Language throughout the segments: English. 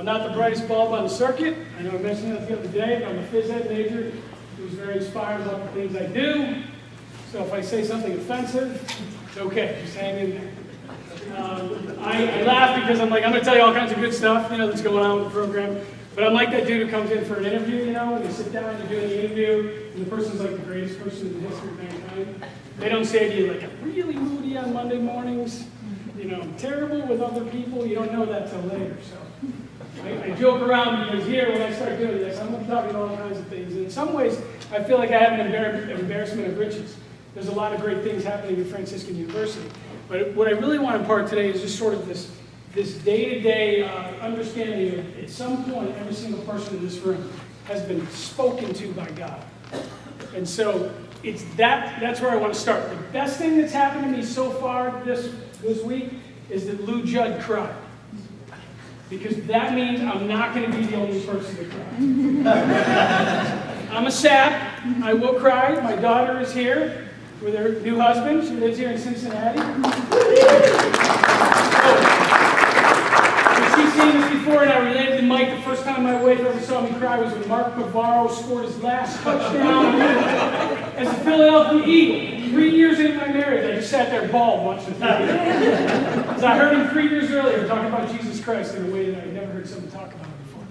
not the brightest bulb on the circuit. I know I mentioned that the other day, but I'm a phys ed major who's very inspired about the things I do. So if I say something offensive, it's okay, just hang in there. I laugh because I'm going to tell you all kinds of good stuff, that's going on with the program. But I'm like that dude who comes in for an interview, and you sit down, you're doing the interview, and the person's like the greatest person in the history of mankind. They don't say to you, like, I'm really moody on Monday mornings, I'm terrible with other people. You don't know that till later. So I joke around because here, when I start doing this, I'm talking about all kinds of things. And in some ways, I feel like I have an embarrassment of riches. There's a lot of great things happening at Franciscan University. But what I really want to impart today is just sort of this day-to-day understanding of, at some point, every single person in this room has been spoken to by God. And so that's where I want to start. The best thing that's happened to me so far this week is that Lou Judd cried. Because that means I'm not going to be the only person to cry. I'm a sap. I will cry. My daughter is here with her new husband. She lives here in Cincinnati. She's seen this before, and I related to Mike. The first time my wife ever saw me cry was when Mark Bavaro scored his last touchdown as a Philadelphia Eagle. 3 years into my marriage, I just sat there bald watching the film. Because I heard him 3 years earlier talking about Jesus Christ in a way that I'd never heard someone talk about it before.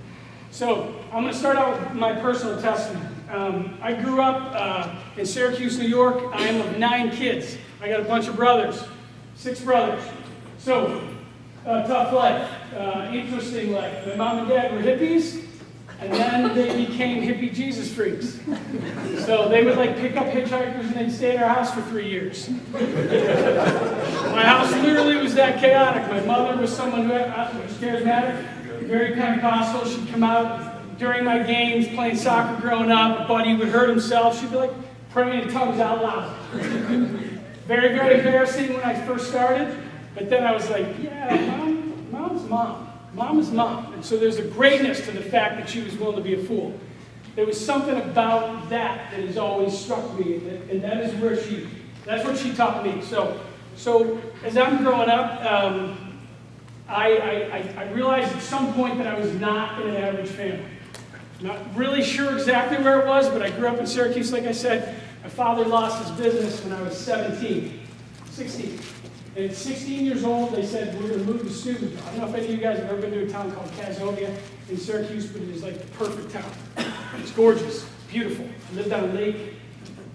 So I'm going to start out with my personal testimony. I grew up in Syracuse, New York. I am of 9 kids. I got a bunch of brothers, 6 brothers. So, tough life, interesting life. My mom and dad were hippies, and then they became hippie Jesus freaks. So they would pick up hitchhikers and they'd stay at our house for 3 years. My house literally was that chaotic. My mother was someone who was charismatic, very Pentecostal. She'd come out during my games, playing soccer growing up. A buddy would hurt himself. She'd be praying in tongues out loud. Very, very embarrassing when I first started. But then I was like, yeah, mom's mom. Mom is mom. And so there's a greatness to the fact that she was willing to be a fool. There was something about that has always struck me, and that is that's what she taught me. So as I'm growing up, I realized at some point that I was not in an average family. Not really sure exactly where it was, but I grew up in Syracuse, like I said. My father lost his business when I was 16. And at 16 years old, they said, we're going to move to Steubenville. I don't know if any of you guys have ever been to a town called Cazenovia in Syracuse, but it is like the perfect town. It's gorgeous, beautiful. I lived on a lake.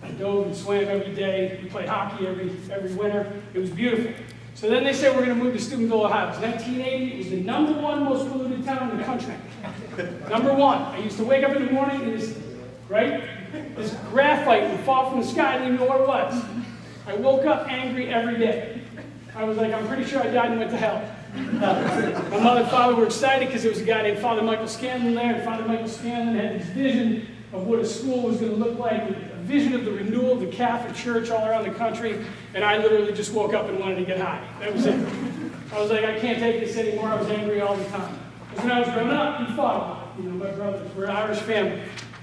I dove and swam every day. We played hockey every winter. It was beautiful. So then they said, we're going to move to Steubenville, Ohio. It was 1980. It was the #1 most polluted town in the country. #1. I used to wake up in the morning and this graphite would fall from the sky. I didn't even know what it was. I woke up angry every day. I was like, I'm pretty sure I died and went to hell. My mother and father were excited because there was a guy named Father Michael Scanlon there, and Father Michael Scanlon had this vision of what a school was going to look like, a vision of the renewal of the Catholic Church all around the country, and I literally just woke up and wanted to get high. That was it. I was like, I can't take this anymore. I was angry all the time. Because when I was growing up, we fought about it. My brothers, we're an Irish family.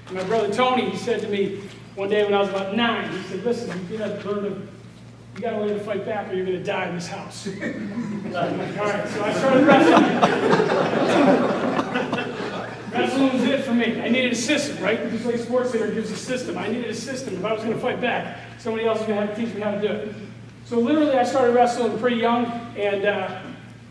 And my brother Tony, he said to me one day when I was about 9, he said, listen, you got to learn to fight back or you're going to die in this house. I'm like, all right, so I started wrestling. Wrestling was it for me. I needed a system, right? Just like SportsCenter gives a system. I needed a system. If I was going to fight back, somebody else was going to have to teach me how to do it. So literally I started wrestling pretty young, and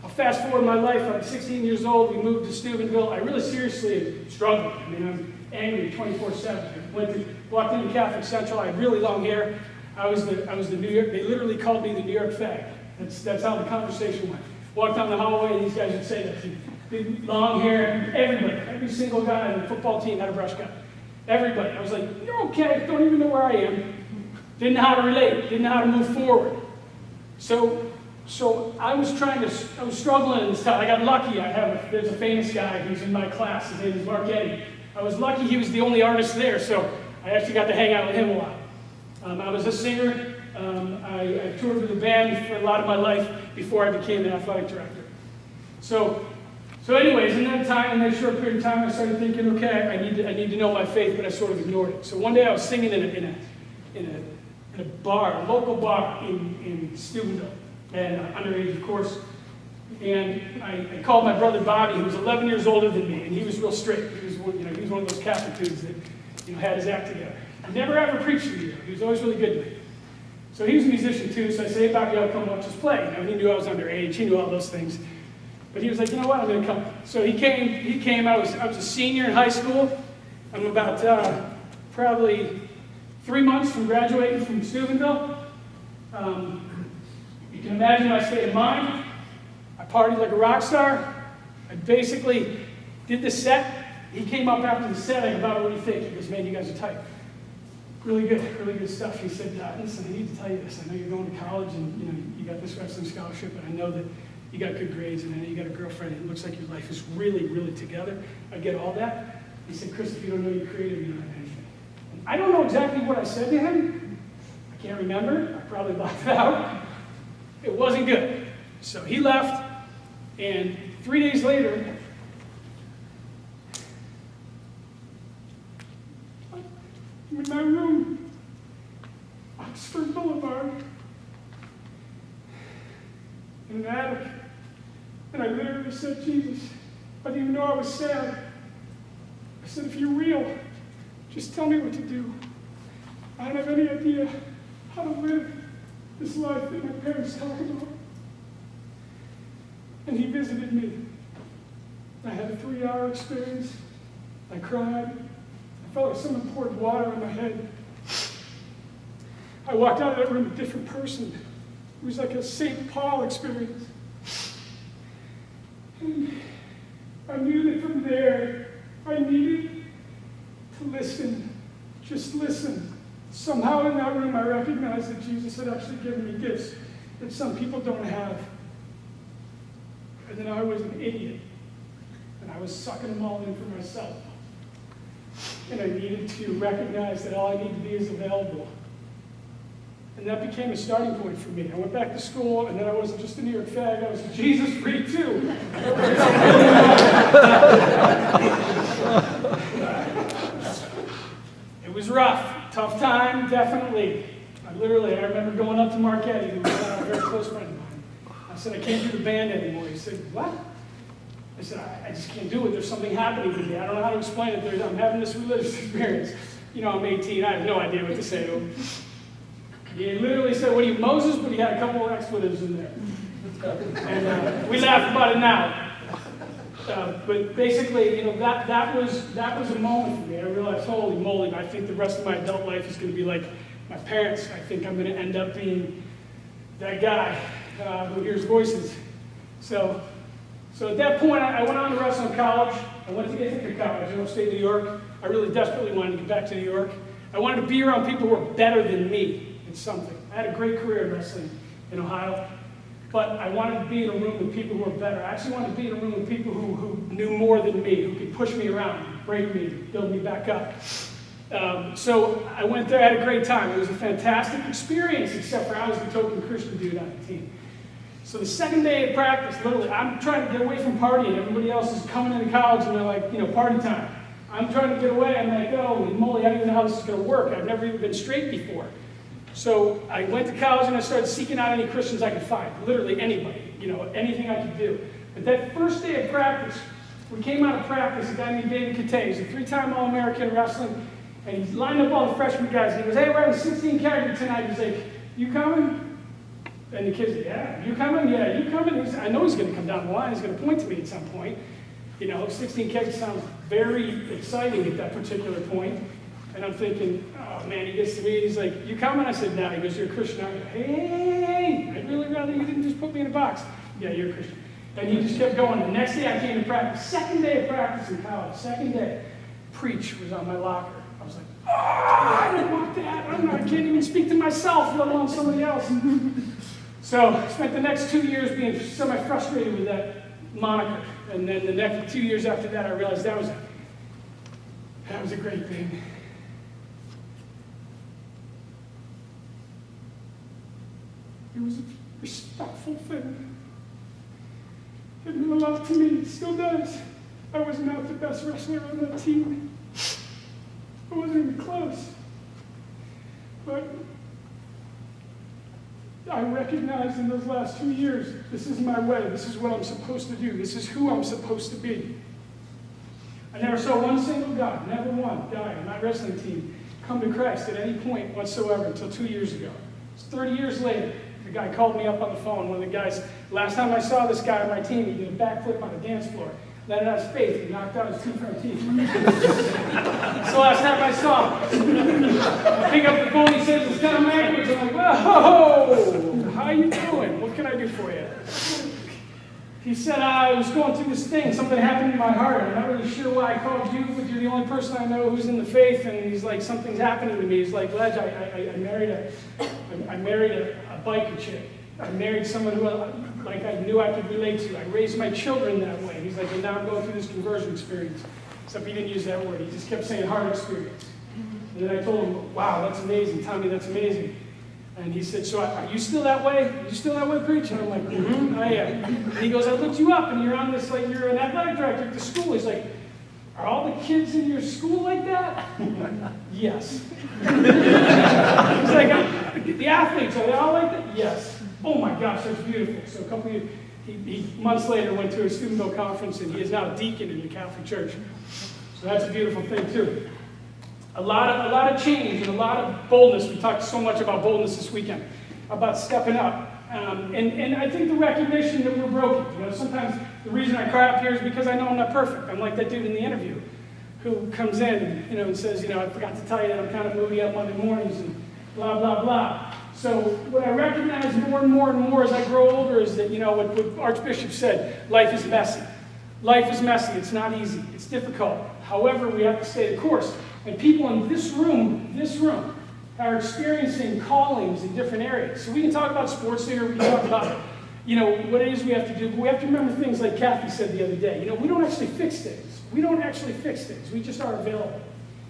I'll fast forward my life. I'm 16 years old. We moved to Steubenville. I really seriously struggled. I'm angry 24/7. Walked into Catholic Central. I had really long hair. I was the New York. They literally called me the New York fag. That's how the conversation went. Walked down the hallway, these guys would say that to me. Big long hair. Every single guy on the football team had a brush cut. Everybody. I was like, you're okay. Don't even know where I am. Didn't know how to relate. Didn't know how to move forward. So I was struggling in this time. I got lucky. There's a famous guy who's in my class. His name is Mark Eddy. I was lucky he was the only artist there, so I actually got to hang out with him a lot. I was a singer. I toured with a band for a lot of my life before I became an athletic director. So anyways, in that short period of time, I started thinking, okay, I need to know my faith, but I sort of ignored it. So one day I was singing in a bar, a local bar in Steubenville, and underage, of course. And I called my brother Bobby, who was 11 years older than me, and he was real strict. He was one of those Catholic dudes that had his act together. He never ever preached to me, though. He was always really good to me. So he was a musician too, so I said, hey Bobby, I'll come watch us play. He knew I was underage, he knew all those things. But he was like, you know what, I'm going to come. So he came, I was a senior in high school. I'm about probably 3 months from graduating from Steubenville. You can imagine my state of mind. I partied like a rock star. I basically did the set. He came up after the set, I go, Bobby, what do you think? He goes, man, you guys are tight. Really good stuff. He said, listen, I need to tell you this. I know you're going to college and you got this wrestling scholarship, and I know that you got good grades, and I know you got a girlfriend, and it looks like your life is really, really together. I get all that. He said, Chris, if you don't know you're creative, you don't have anything. And I don't know exactly what I said to him. I can't remember. I probably blocked it out. It wasn't good. So he left, and 3 days later, I'm in my room, Oxford Boulevard, in an attic, and I literally said, Jesus, I didn't even know I was sad. I said, if you're real, just tell me what to do. I don't have any idea how to live this life that my parents talk about. And he visited me. I had a 3-hour experience. I cried. I felt like someone poured water on my head. I walked out of that room a different person. It was like a St. Paul experience. And I knew that from there, I needed to listen. Just listen. Somehow in that room, I recognized that Jesus had actually given me gifts that some people don't have. And then I was an idiot. And I was sucking them all in for myself. And I needed to recognize that all I need to be is available. And that became a starting point for me. I went back to school, and then I wasn't just a New York fag, I was a Jesus freak too. It was rough, tough time, definitely. I remember going up to Marquetti, who was a very close friend of mine. I said, I can't do the band anymore. He said, what? I said, I just can't do it. There's something happening to me. I don't know how to explain it. I'm having this religious experience. I'm 18. I have no idea what to say to him. He literally said, what are you, Moses? But he had a couple of expletives in there. And we laugh about it now. But basically, that was a moment for me. I realized, holy moly, I think the rest of my adult life is going to be like my parents. I think I'm going to end up being that guy who hears voices. So at that point, I went on to wrestle in college. I went to Ithaca College in upstate New York. I really desperately wanted to get back to New York. I wanted to be around people who were better than me at something. I had a great career in wrestling in Ohio, but I wanted to be in a room with people who were better. I actually wanted to be in a room with people who knew more than me, who could push me around, break me, build me back up. So I went there, I had a great time. It was a fantastic experience, except for I was the token Christian dude on the team. So the second day of practice, literally, I'm trying to get away from partying. Everybody else is coming into college and they're like, party time. I'm trying to get away. I'm like, oh, moly, I don't even know how this is going to work. I've never even been straight before. So I went to college and I started seeking out any Christians I could find. Literally anybody, anything I could do. But that first day of practice, we came out of practice, a guy named David Kate, he's a 3-time All-American wrestling, and he's lined up all the freshman guys. And he goes, hey, we're having 16 characters tonight. He's like, you coming? And the kid's like, yeah, you coming? Yeah, you coming? I know he's going to come down the line. He's going to point to me at some point. 16 kegs sounds very exciting at that particular point. And I'm thinking, oh man, he gets to me and he's like, you coming? I said, no. He goes, you're a Christian, aren't you? Hey, I'd really rather you didn't just put me in a box. Yeah, you're a Christian. And he just kept going. The next day I came to practice. Second day of practice in college. Second day. Preach was on my locker. I was like, oh, I don't want that. I can't even speak to myself, let alone somebody else. So I spent the next 2 years being semi-frustrated with that moniker. And then the next 2 years after that, I realized that was a great thing. It was a respectful thing. It meant a lot to me. It still does. I was not the best wrestler on that team. I wasn't even close. But I recognized in those last 2 years, this is my way, this is what I'm supposed to do, this is who I'm supposed to be. I never saw one single guy, never one guy on my wrestling team come to Christ at any point whatsoever until 2 years ago. It's 30 years later. The guy called me up on the phone. One of the guys, last time I saw this guy on my team, he did a backflip on a dance floor. Landed on his face, he knocked out his 2 front teeth. That's the last time I saw him. I pick up the phone, he says, it's kind of backwards. I'm like, whoa, how you doing? What can I do for you? He said, I was going through this thing. Something happened in my heart. I'm not really sure why I called you, but you're the only person I know who's in the faith. And he's like, something's happening to me. He's like, Ledge, I married a biker chick. I married someone who like I knew I could relate to. I raised my children that way. He's like, and now I'm going through this conversion experience. Except he didn't use that word. He just kept saying heart experience. And then I told him, wow, that's amazing. Tommy, that's amazing. And he said, so are you still that way? Are you still that way, preach? And I'm like, I am. And he goes, I looked you up, and you're on this, like, you're an athletic director at the school. He's like, are all the kids in your school like that? Yes. He's like, the athletes, are they all like that? Yes. Oh my gosh, that's beautiful. So a couple of months later went to a Steubenville conference, and he is now a deacon in the Catholic Church. So that's a beautiful thing too. A lot of change and a lot of boldness. We talked so much about boldness this weekend, about stepping up. And I think the recognition that we're broken. You know, sometimes the reason I cry up here is because I know I'm not perfect. I'm like that dude in the interview who comes in, you know, and says, you know, I forgot to tell you that I'm kind of moody up Monday mornings and blah, blah, blah. So what I recognize more and more and more as I grow older is that, you know, what Archbishop said, life is messy. Life is messy. It's not easy. It's difficult. However, we have to stay the course. And people in this room, are experiencing callings in different areas. So we can talk about sports leader, we can talk about, you know, what it is we have to do, but we have to remember things like Kathy said the other day. You know, we don't actually fix things. We don't actually fix things. We just are available.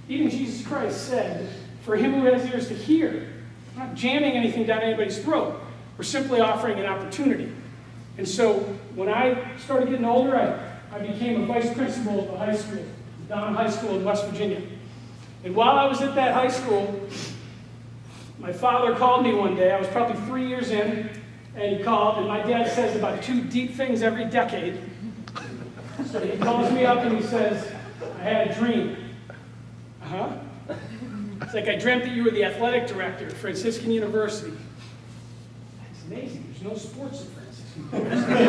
Even Jesus Christ said, for him who has ears to hear, we're not jamming anything down anybody's throat. We're simply offering an opportunity. And so when I started getting older, I became a vice principal of a high school, Don High School in West Virginia. And while I was at that high school, my father called me one day. I was probably 3 years in, and he called, and my dad says about 2 deep things every decade. So he calls me up and he says, I had a dream. Uh-huh. It's like, I dreamt that you were the athletic director at Franciscan University. That's amazing. There's no sports at Franciscan University.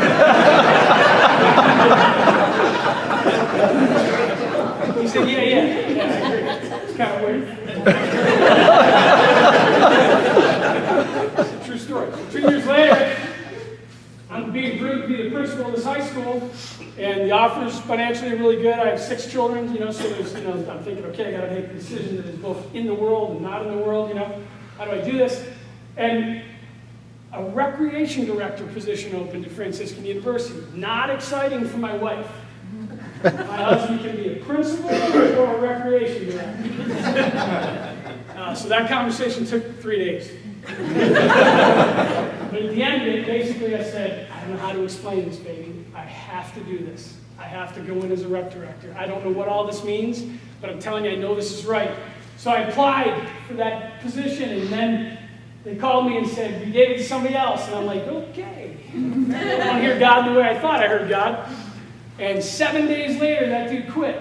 He said, yeah, I agree. It's kind of weird. It's a true story. So 2 years later, I'm being approved to be the principal of this high school, and the offer's financially really good. I have 6 children, you know, so there's, you know, I'm thinking, okay, I got to make a decision that is both in the world and not in the world, you know. How do I do this? And a recreation director position opened at Franciscan University. Not exciting for my wife. My husband can be a principal or a recreation director. So that conversation took 3 days. But at the end of it, basically I said, I don't know how to explain this, baby. I have to do this. I have to go in as a rec director. I don't know what all this means, but I'm telling you, I know this is right. So I applied for that position, and then they called me and said, you gave it to somebody else. And I'm like, okay. I don't want to hear God the way I thought I heard God. And 7 days later, that dude quit.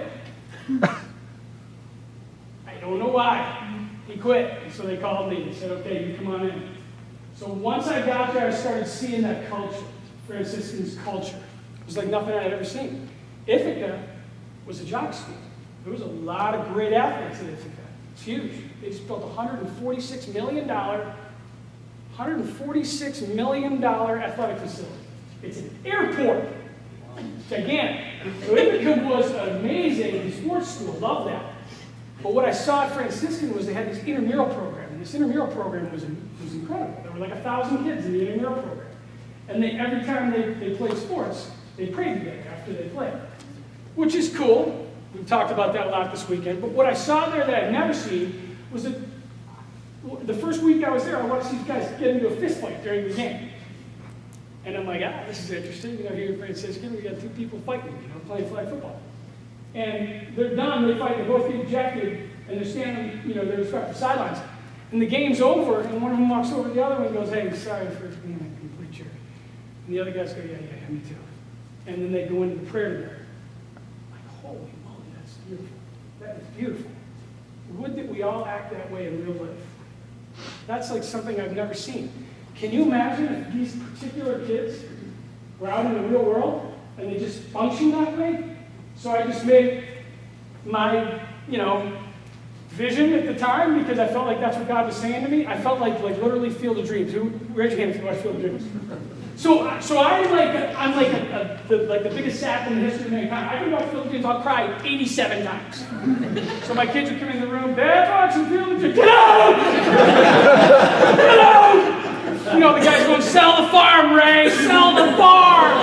I don't know why. He quit. And so they called me and said, okay, you come on in. So once I got there, I started seeing that culture, Franciscan's culture. It was like nothing I had ever seen. Ithaca was a jock school. There was a lot of great athletes in Ithaca. It's huge. They just built a $146 million athletic facility. It's an airport. It's gigantic. So Ithaca was an amazing sports school. Love that. But what I saw at Franciscan was they had this intramural program. And this intramural program was incredible. There were like 1,000 kids in the intramural program. And every time they played sports, they prayed together after they played. Which is cool. We've talked about that a lot this weekend. But what I saw there that I'd never seen was that the first week I was there, I watched these guys get into a fist fight during the game. And I'm like, this is interesting. You know, here at Franciscan, we got 2 people fighting, you know, playing flag football. And they're done, they fight, they both get ejected, and they're standing, you know, their respective sidelines. And the game's over, and one of them walks over to the other one and goes, hey, sorry for being a complete jerk. And the other guys go, yeah, me too. And then they go into the prayer together. Like, holy moly, that's beautiful. That is beautiful. Would that we all act that way in real life. That's like something I've never seen. Can you imagine if these particular kids were out in the real world and they just function that way? So I just made my, vision at the time, because I felt like that's what God was saying to me. I felt like literally Field of Dreams. Who, raise your hand if you watch Field of Dreams. So I'm like the biggest sap in the history of mankind. I can watch Field of Dreams. I'll cry 87 times. So my kids would come in the room. Dad's watching Field of Dreams. Get out! Get out! The guy's going, sell the farm, Ray. Sell the farm.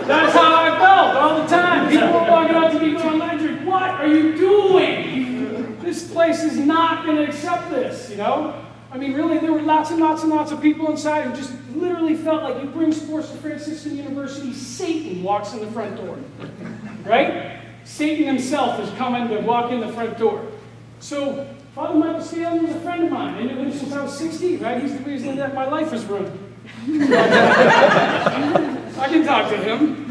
That's how I felt all the time. People were walking up to me going, Ledyard, what are you doing? This place is not going to accept this, I mean, really, there were lots and lots and lots of people inside who just literally felt like you bring sports to Franciscan University, Satan walks in the front door, right? Satan himself is coming to walk in the front door. So Father Michael Scanlon was a friend of mine. I knew him since I was 16, right? He's the reason that my life was ruined. I can talk to him.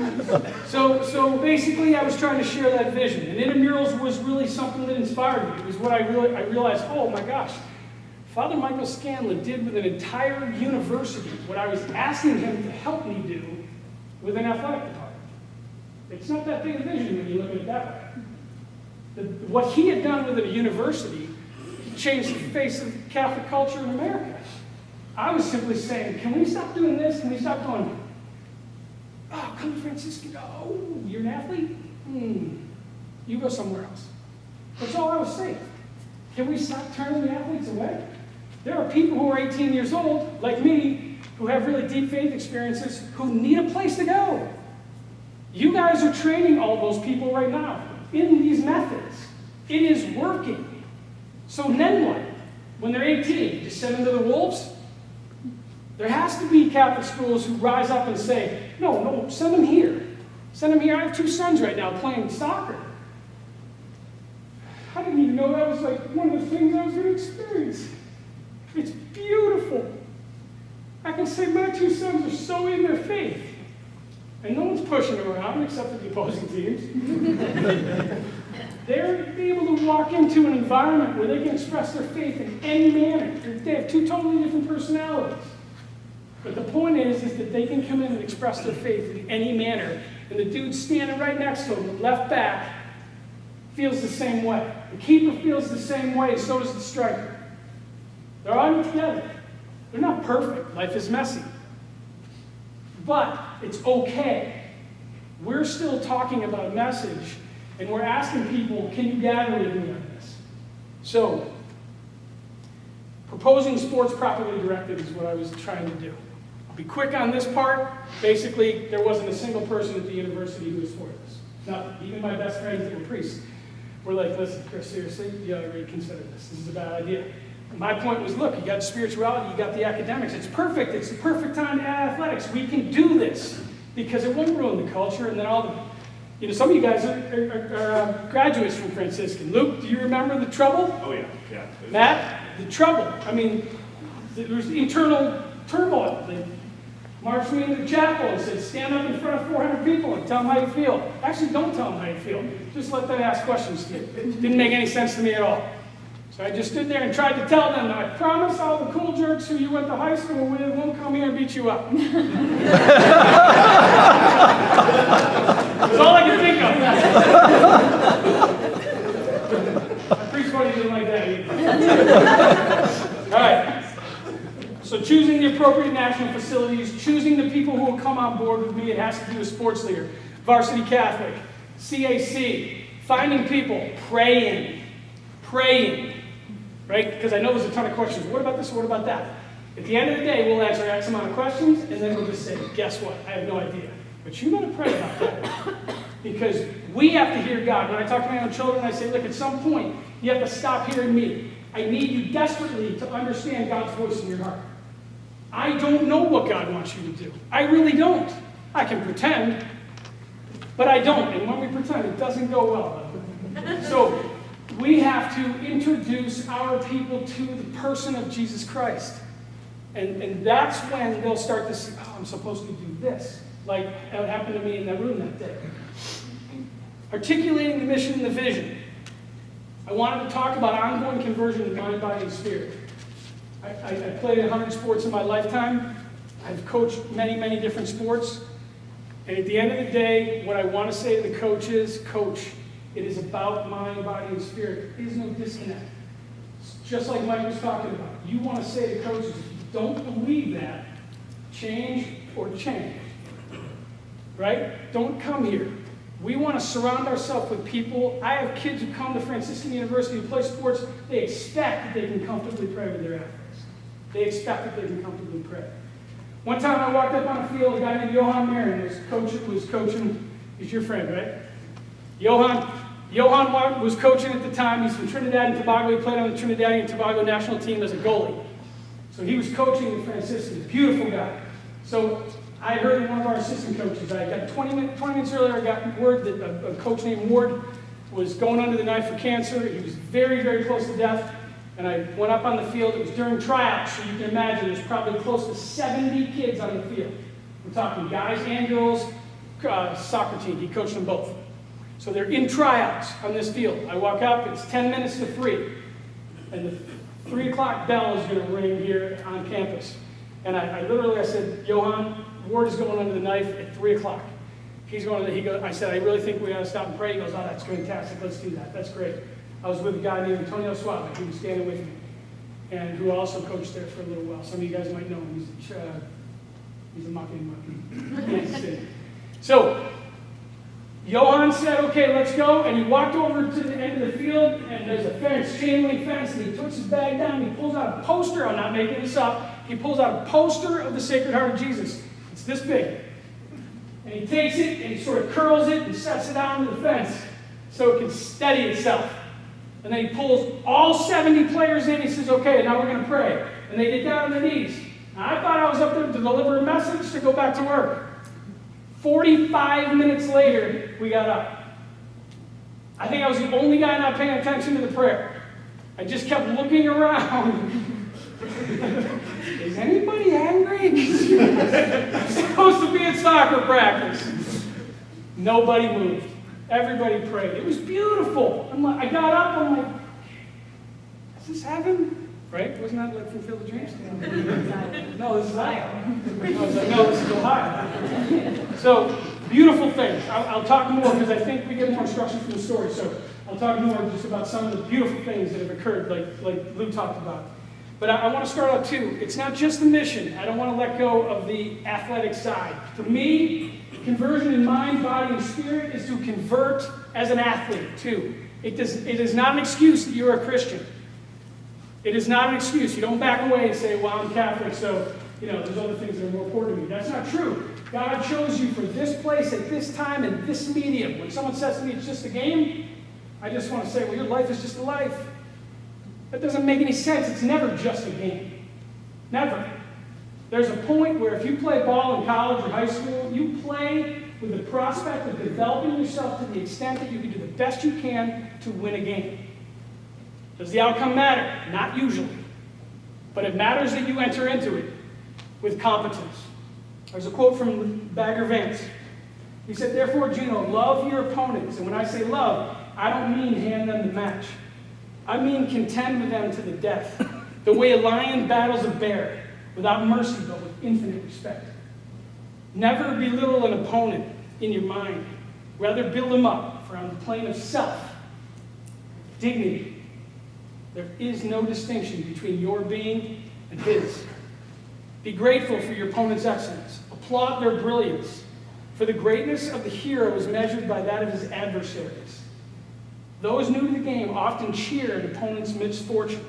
So basically, I was trying to share that vision. And intramurals was really something that inspired me. It was what I realized, oh my gosh, Father Michael Scanlon did with an entire university what I was asking him to help me do with an athletic department. It's not that big a vision when you look at it that way. What he had done with a university, he changed the face of Catholic culture in America. I was simply saying, can we stop doing this? Can we stop going, oh, come to Franciscan. Oh, you're an athlete? You go somewhere else. That's all I was saying. Can we stop turning the athletes away? There are people who are 18 years old, like me, who have really deep faith experiences, who need a place to go. You guys are training all those people right now in these methods. It is working. So then what? When they're 18, just send them to the wolves? There has to be Catholic schools who rise up and say, no, send them here. Send them here. I have 2 sons right now playing soccer. I didn't even know that was like one of the things I was going to experience. It's beautiful. I can say my 2 sons are so in their faith. And no one's pushing them around except for the opposing teams. They're able to walk into an environment where they can express their faith in any manner. They have 2 totally different personalities. But the point is that they can come in and express their faith in any manner. And the dude standing right next to them, the left back, feels the same way. The keeper feels the same way, so does the striker. They're all together. They're not perfect. Life is messy. But it's okay. We're still talking about a message, and we're asking people, can you gather with me on this? So, proposing sports properly directed is what I was trying to do. I'll be quick on this part. Basically, there wasn't a single person at the university who was for this. Nothing. Even my best friends that were priests were like, listen, Chris, seriously, you ought to reconsider this. This is a bad idea. And my point was, look, you got spirituality, you got the academics. It's perfect. It's the perfect time to add athletics. We can do this because it won't ruin the culture. And then all the, some of you guys are graduates from Franciscan. Luke, do you remember the trouble? Oh, yeah. Matt, the trouble. I mean, there was internal turmoil. They marched me into the chapel and said, stand up in front of 400 people and tell them how you feel. Actually, don't tell them how you feel. Just let them ask questions to you. It didn't make any sense to me at all. So I just stood there and tried to tell them, I promise all the cool jerks who you went to high school with won't come here and beat you up. That's all I could think of. My priest buddy didn't like that either. All right. So choosing the appropriate national facilities, choosing the people who will come on board with me, it has to do with sports leader, varsity Catholic, CAC, finding people, praying, right? Because I know there's a ton of questions. What about this? What about that? At the end of the day, we'll answer X amount of questions, and then we'll just say, guess what? I have no idea. But you got to pray about that. Because we have to hear God. When I talk to my own children, I say, look, at some point, you have to stop hearing me. I need you desperately to understand God's voice in your heart. I don't know what God wants you to do. I really don't. I can pretend, but I don't. And when we pretend, it doesn't go well. So we have to introduce our people to the person of Jesus Christ. And that's when they'll start to see, oh, I'm supposed to do this. Like what happened to me in that room that day. Articulating the mission and the vision. I wanted to talk about ongoing conversion in mind, body, and spirit. I played 100 sports in my lifetime. I've coached many, many different sports. And at the end of the day, what I want to say to the coach is, Coach, it is about mind, body, and spirit. There is no disconnect. It's just like Mike was talking about. You want to say to coaches, if you don't believe that, change or change. Right? Don't come here. We want to surround ourselves with people. I have kids who come to Franciscan University who play sports. They expect that they can comfortably pray with their athletes. They expect that they can comfortably pray. One time I walked up on a field, a guy named Johan Marin was coaching. He's your friend, right? Johan was coaching at the time. He's from Trinidad and Tobago. He played on the Trinidad and Tobago national team as a goalie. So he was coaching the Franciscans. Beautiful guy. So I heard one of our assistant coaches, I got 20 minutes earlier, I got word that a coach named Ward was going under the knife for cancer. He was very, very close to death. And I went up on the field. It was during tryouts, so you can imagine there's probably close to 70 kids on the field. We're talking guys and girls, soccer team. He coached them both. So they're in tryouts on this field. I walk up, it's 10 minutes to 3. And the 3 o'clock bell is going to ring here on campus. And I said, Johan, Ward is going under the knife at 3 o'clock. I said, I really think we ought to stop and pray. He goes, oh, that's fantastic. Let's do that. That's great. I was with a guy named Antonio Suave, who was standing with me, and who also coached there for a little while. Some of you guys might know him. He's a monkey. So Johan said, okay, let's go. And he walked over to the end of the field, and there's a fence, chain link fence, and he puts his bag down, and he pulls out a poster. I'm not making this up. He pulls out a poster of the Sacred Heart of Jesus. It's this big. And he takes it, and he sort of curls it and sets it out into the fence so it can steady itself. And then he pulls all 70 players in. He says, okay, now we're going to pray. And they get down on their knees. Now, I thought I was up there to deliver a message to go back to work. 45 minutes later, we got up. I think I was the only guy not paying attention to the prayer. I just kept looking around. Is anybody angry? I'm supposed to be at soccer practice. Nobody moved. Everybody prayed. It was beautiful. I got up, I'm like, is this heaven? Right? Wasn't that like from Field of Dreams? No, this is Iowa. I was like, no, this is Ohio. So, beautiful things. I'll talk more because I think we get more instruction from the story. So, I'll talk more just about some of the beautiful things that have occurred, like Lou talked about. But I want to start out too. It's not just the mission. I don't want to let go of the athletic side. For me, conversion in mind, body, and spirit is to convert as an athlete too. It is not an excuse that you're a Christian. It is not an excuse. You don't back away and say, well, I'm Catholic, so there's other things that are more important to me. That's not true. God chose you for this place at this time and this medium. When someone says to me it's just a game, I just want to say, well, your life is just a life. That doesn't make any sense. It's never just a game. Never. There's a point where if you play ball in college or high school, you play with the prospect of developing yourself to the extent that you can do the best you can to win a game. Does the outcome matter? Not usually. But it matters that you enter into it with competence. There's a quote from Bagger Vance. He said, therefore, Gino, love your opponents. And when I say love, I don't mean hand them the match. I mean contend with them to the death, the way a lion battles a bear, without mercy but with infinite respect. Never belittle an opponent in your mind. Rather build him up, for on the plane of self, dignity, there is no distinction between your being and his. Be grateful for your opponent's excellence. Applaud their brilliance, for the greatness of the hero is measured by that of his adversaries. Those new to the game often cheer an opponent's misfortune,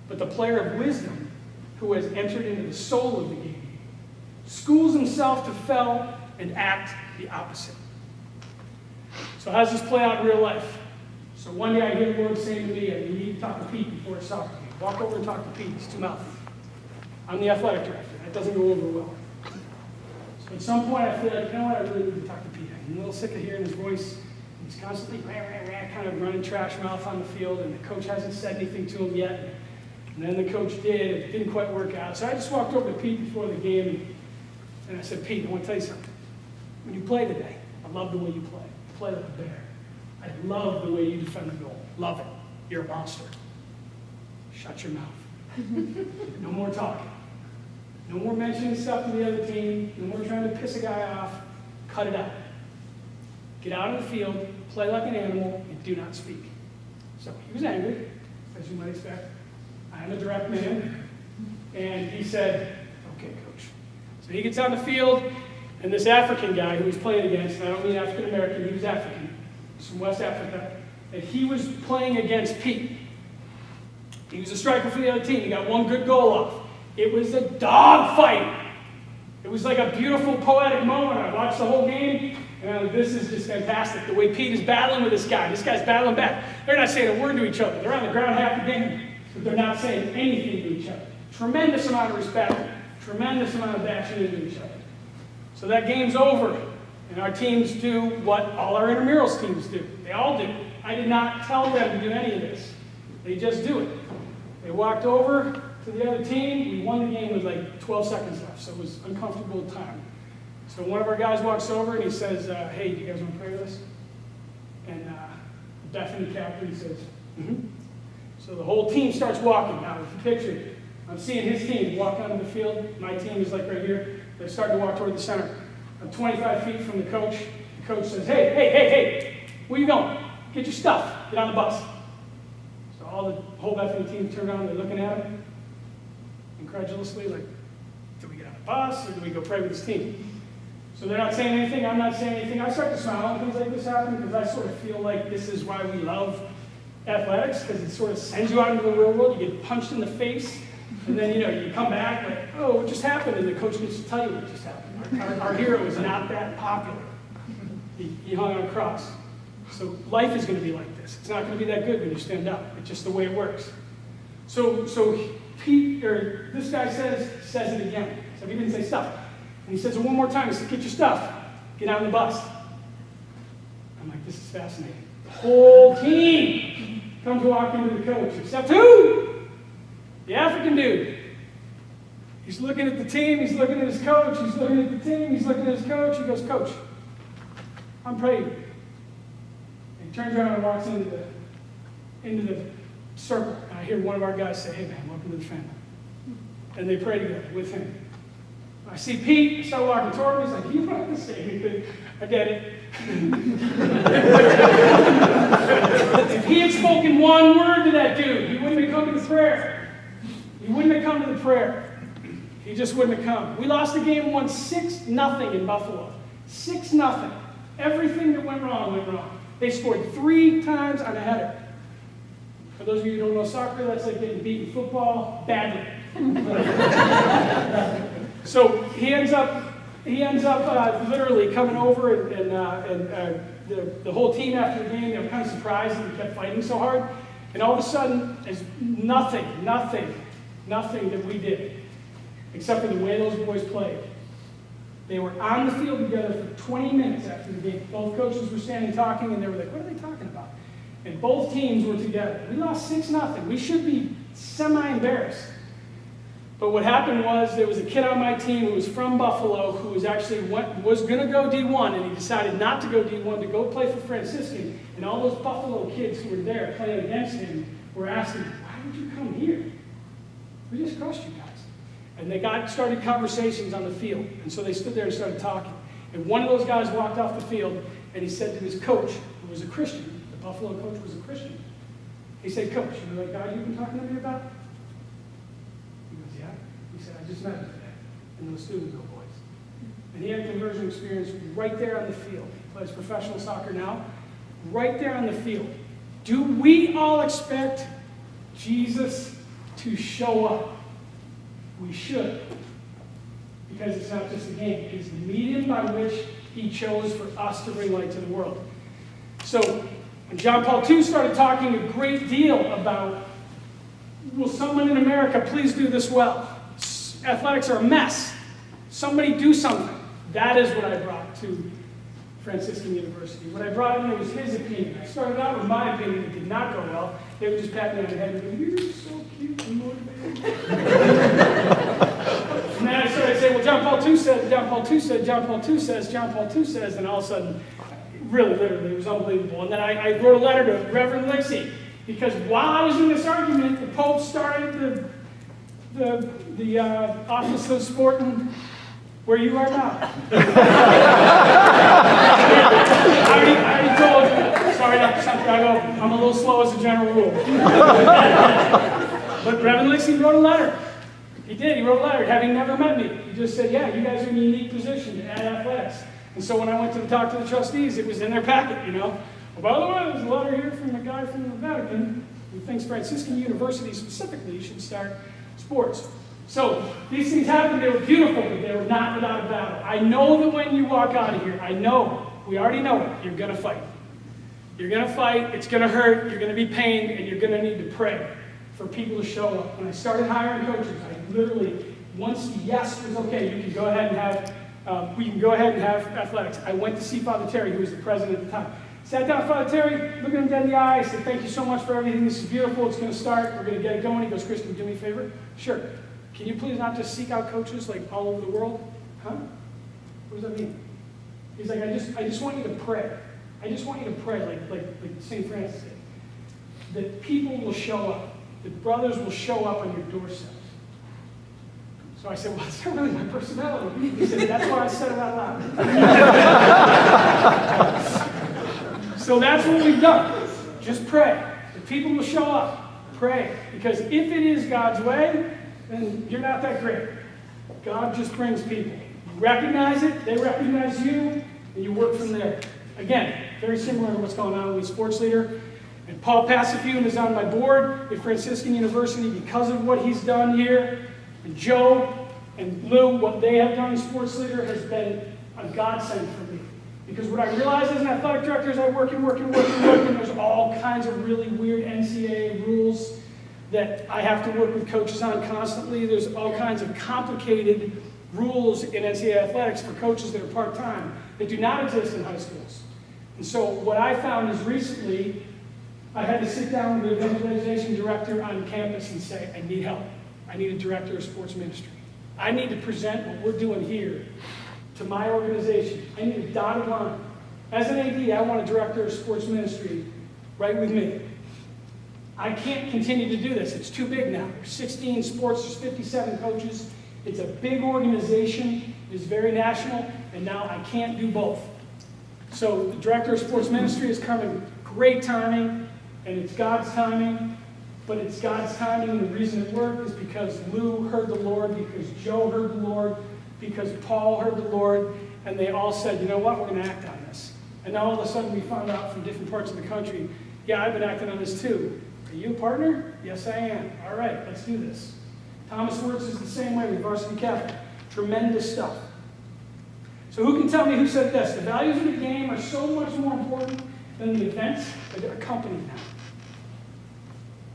but the player of wisdom, who has entered into the soul of the game, schools himself to fell and act the opposite. So how does this play out in real life? So one day I hear the Lord saying to me, you need to talk to Pete before a soccer game. Walk over and talk to Pete. He's too mouthy. I'm the athletic director. That doesn't go over well. So at some point I feel like, I really need to talk to Pete. I'm a little sick of hearing his voice. He's constantly kind of running trash mouth on the field, and the coach hasn't said anything to him yet. And then the coach did. It didn't quite work out. So I just walked over to Pete before the game, and I said, Pete, I want to tell you something. When you play today, I love the way you play. You play like a bear. I love the way you defend the goal. Love it. You're a monster. Shut your mouth. No more talking. No more mentioning stuff to the other team. No more trying to piss a guy off. Cut it out. Get out on the field, play like an animal, and do not speak. So he was angry, as you might expect. I am a direct man. And he said, okay, coach. So he gets on the field, and this African guy who he's playing against, and I don't mean African American, he was African, he's from West Africa, and he was playing against Pete. He was a striker for the other team. He got one good goal off. It was a dog fight. It was like a beautiful poetic moment. I watched the whole game, and this is just fantastic. The way Pete is battling with this guy. This guy's battling back. They're not saying a word to each other. They're on the ground half the game, but they're not saying anything to each other. Tremendous amount of respect. Tremendous amount of bashing into each other. So that game's over, and our teams do what all our intramurals teams do. They all do. I did not tell them to do any of this. They just do it. They walked over to the other team. We won the game with like 12 seconds left, so it was uncomfortable time. So one of our guys walks over and he says, hey, do you guys want to pray with us? And the Bethany captain says, mm-hmm. So the whole team starts walking. Now, if you picture it, I'm seeing his team walk onto the field. My team is like right here. They're starting to walk toward the center. I'm 25 feet from the coach. The coach says, hey, where you going? Get your stuff. Get on the bus. So the whole Bethany team turn around, they're looking at him incredulously, like, do we get on the bus or do we go pray with this team? So they're not saying anything, I'm not saying anything. I start to smile when things like this happen because I sort of feel like this is why we love athletics, because it sort of sends you out into the real world. You get punched in the face, and then you come back like, oh, what just happened? And the coach needs to tell you what just happened. Our hero is not that popular. He hung on a cross. So life is going to be like this. It's not going to be that good when you stand up. It's just the way it works. So Pete, or this guy says it again. So he didn't say stuff. And he says it one more time. He said, get your stuff. Get on the bus. I'm like, this is fascinating. The whole team comes walking to the coach, except who? The African dude. He's looking at the team. He's looking at his coach. He's looking at the team. He's looking at his coach. He goes, Coach, I'm praying. And he turns around and walks into the circle. And I hear one of our guys say, hey, man, welcome to the family. And they pray together with him. I see Pete start walking toward me. He's like, you don't have to say anything. I get it. If he had spoken one word to that dude, he wouldn't have come to the prayer. He wouldn't have come to the prayer. He just wouldn't have come. We lost the game, won 6-0 in Buffalo. 6-0. Everything that went wrong. They scored 3 times on a header. For those of you who don't know soccer, that's like getting beat in football badly. So he ends up literally coming over, and the whole team after the game, they were kind of surprised that we kept fighting so hard. And all of a sudden, there's nothing that we did, except for the way those boys played. They were on the field together for 20 minutes after the game. Both coaches were standing talking, and they were like, what are they talking about? And both teams were together. We lost 6-0. We should be semi-embarrassed. But what happened was there was a kid on my team who was from Buffalo who was actually was going to go D1, and he decided not to go D1, to go play for Franciscan. And all those Buffalo kids who were there playing against him were asking, why did you come here? We just crushed you guys. And they started conversations on the field. And so they stood there and started talking. And one of those guys walked off the field, and he said to his coach, who was a Christian, the Buffalo coach was a Christian. He said, Coach, you know that guy you've been talking to me about? He goes, yeah. He said, I just met him today, and those Steubenville boys. And he had a conversion experience right there on the field. He plays professional soccer now, right there on the field. Do we all expect Jesus to show up? We should. Because it's not just a game. It's the medium by which he chose for us to bring light to the world. So when John Paul II started talking a great deal about, will someone in America please do this well? Athletics are a mess. Somebody do something. That is what I brought to Franciscan University. What I brought in there was his opinion. I started out with my opinion. It did not go well. They would just pat me on the head and go, "You're so cute and motivated." And then I started saying, "Well, John Paul II said, John Paul II said, John Paul II says, John Paul II says," and all of a sudden, really, literally, it was unbelievable. And then I wrote a letter to Reverend Lixie, because while I was in this argument, the Pope started the Office of Sport and where you are now. I already told you. Sorry, Dr. Santiago, I'm a little slow as a general rule. But Reverend Lixie wrote a letter. He did. He wrote a letter, having never met me. He just said, "Yeah, you guys are in a unique position to add athletics." And so when I went to talk to the trustees, it was in their packet, you know. "Oh, by the way, there's a letter here from a guy from the Vatican who thinks Franciscan University specifically should start sports." So these things happened. They were beautiful, but they were not without a battle. I know that when you walk out of here, I know, we already know it, you're going to fight. You're going to fight, it's going to hurt, you're going to be pained, and you're going to need to pray for people to show up. When I started hiring coaches, I literally, once the yes was okay, you can go ahead and have, we can go ahead and have athletics. I went to see Father Terry, who was the president at the time. Sat down with Father Terry, looked at him dead in the eye, said, "Thank you so much for everything. This is beautiful. It's going to start. We're going to get it going." He goes, "Chris, can you do me a favor?" "Sure. Can you please not just seek out coaches like all over the world?" "Huh? What does that mean?" He's like, I just want you to pray. I just want you to pray like St. Francis did. That people will show up. That brothers will show up on your doorsteps. So I said, "Well, that's not really my personality." He said, "That's why I said it out loud." So that's what we've done. Just pray. The people will show up. Pray. Because if it is God's way, then you're not that great. God just brings people. You recognize it, they recognize you, and you work from there. Again, very similar to what's going on with sports leader. And Paul Passafiun is on my board at Franciscan University because of what he's done here. And Joe and Lou, what they have done in sports leader has been a godsend for me. Because what I realize as an athletic director is I work and there's all kinds of really weird NCAA rules that I have to work with coaches on constantly. There's all kinds of complicated rules in NCAA athletics for coaches that are part-time that do not exist in high schools. And so what I found is recently I had to sit down with the evangelization director on campus and say, "I need help. I need a director of sports ministry. I need to present what we're doing here to my organization. I need a dotted line. As an AD, I want a director of sports ministry right with me. I can't continue to do this. It's too big now. There's 16 sports, there's 57 coaches. It's a big organization. It's very national, and now I can't do both." So the director of sports ministry is coming. Great timing, and it's God's timing. But it's God's timing, and the reason it worked is because Lou heard the Lord, because Joe heard the Lord, because Paul heard the Lord, and they all said, "You know what, we're going to act on this." And now all of a sudden we found out from different parts of the country, "Yeah, I've been acting on this too. Are you a partner?" "Yes, I am." "All right, let's do this." Thomas Wirtz is the same way with Varsity Catholic. Tremendous stuff. So who can tell me who said this? The values of the game are so much more important than the events that accompany them.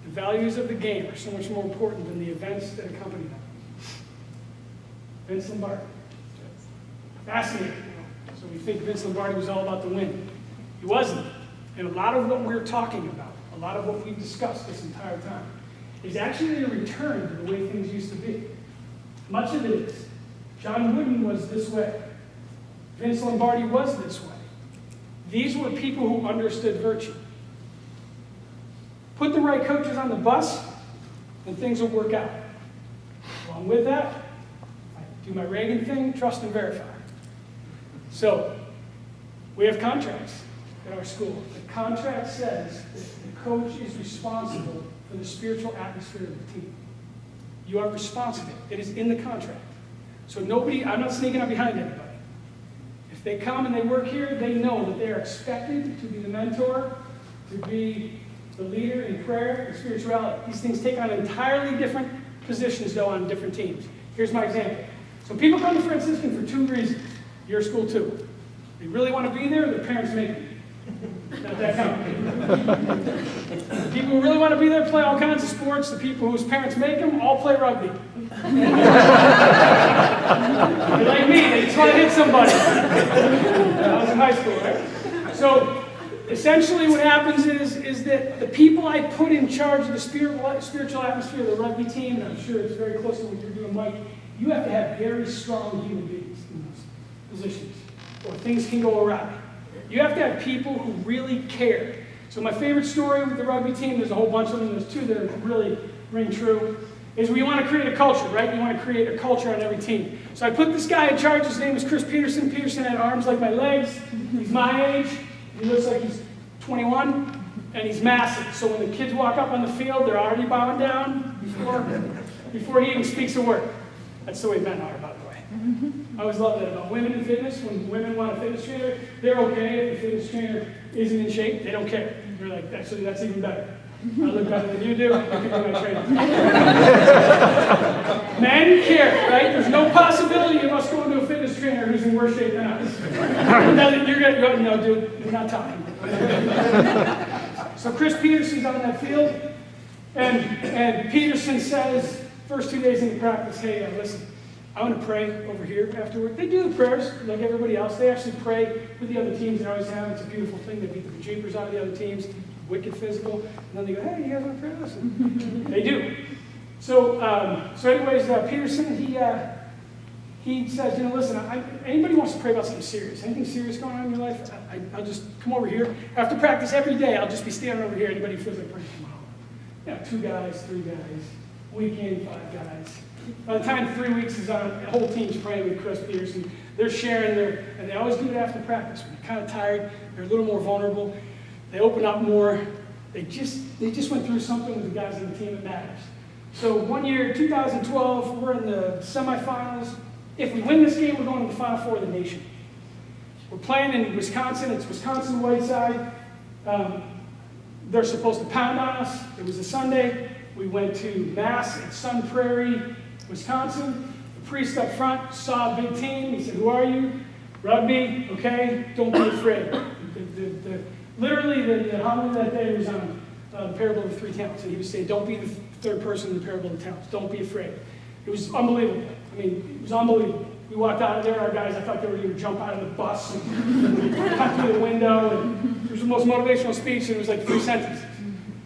The values of the game are so much more important than the events that accompany them. Vince Lombardi. Fascinating. So we think Vince Lombardi was all about the win. He wasn't. And a lot of what we're talking about, a lot of what we've discussed this entire time, is actually a return to the way things used to be. Much of it is. John Wooden was this way. Vince Lombardi was this way. These were people who understood virtue. Put the right coaches on the bus, and things will work out. Along with that, I do my Reagan thing, trust and verify. So, we have contracts at our school. The contract says that the coach is responsible for the spiritual atmosphere of the team. You are responsible. It is in the contract. So I'm not sneaking up behind anybody. If they come and they work here, they know that they are expected to be the mentor, to be the leader in prayer and spirituality. These things take on entirely different positions, though, on different teams. Here's my example. So people come to Franciscan for two reasons. Your school, too. They really want to be there, or their parents make them. Not that complicated. The people who really want to be there play all kinds of sports. The people whose parents make them all play rugby. They're like me, they just want to hit somebody. I was in high high school, right? So essentially what happens is that the people I put in charge of the spiritual atmosphere of the rugby team, and I'm sure it's very close to what you're doing, Mike, you have to have very strong human beings in those positions, or things can go awry. You have to have people who really care. So my favorite story with the rugby team, there's a whole bunch of them, there's two that really ring true, is we want to create a culture, right? You want to create a culture on every team. So I put this guy in charge, his name is Chris Peterson. Peterson had arms like my legs, he's my age, he looks like he's 21, and he's massive. So when the kids walk up on the field, they're already bowing down before he even speaks a word. That's the way men are, by the way. I always love that about women in fitness. When women want a fitness trainer, they're okay if the fitness trainer isn't in shape. They don't care. They're like, actually, that's even better. I look better than you do. You can be my trainer. Men care, right? There's no possibility of us going to a fitness trainer who's in worse shape than us. You're going, no, dude, we're not talking. So Chris Peterson's on that field, and Peterson says, first 2 days into practice, hey, listen, I want to pray over here afterward. They do the prayers like everybody else. They actually pray with the other teams. They always have. It's a beautiful thing. They beat the jeepers out of the other teams. Wicked physical. And then they go, hey, you guys want to pray? Listen. They do. So anyways, Peterson, he says, listen, anybody wants to pray about something serious, anything serious going on in your life, I'll just come over here. After practice every day, I'll just be standing over here. Anybody who feels like praying, come on. 2 guys, 3 guys. Weekend, 5 guys. By the time 3 weeks is on, the whole team's praying with Chris Peterson. They're sharing and they always do it after practice. When they're kind of tired, they're a little more vulnerable. They open up more. They just went through something with the guys on the team that matters. So one year, 2012, we're in the semifinals. If we win this game, we're going to the Final Four of the nation. We're playing in Wisconsin. It's Wisconsin Whiteside. They're supposed to pound on us. It was a Sunday. We went to Mass at Sun Prairie, Wisconsin. The priest up front saw a big team. He said, who are you? Rugby, okay, don't be afraid. Literally, the homily that day was on the parable of the 3 talents. And he was saying, don't be the third person in the parable of the talents. Don't be afraid. It was unbelievable. I mean, it was unbelievable. We walked out of there, our guys, I thought they were going to jump out of the bus and cut through the window. And it was the most motivational speech, and it was like 3 sentences.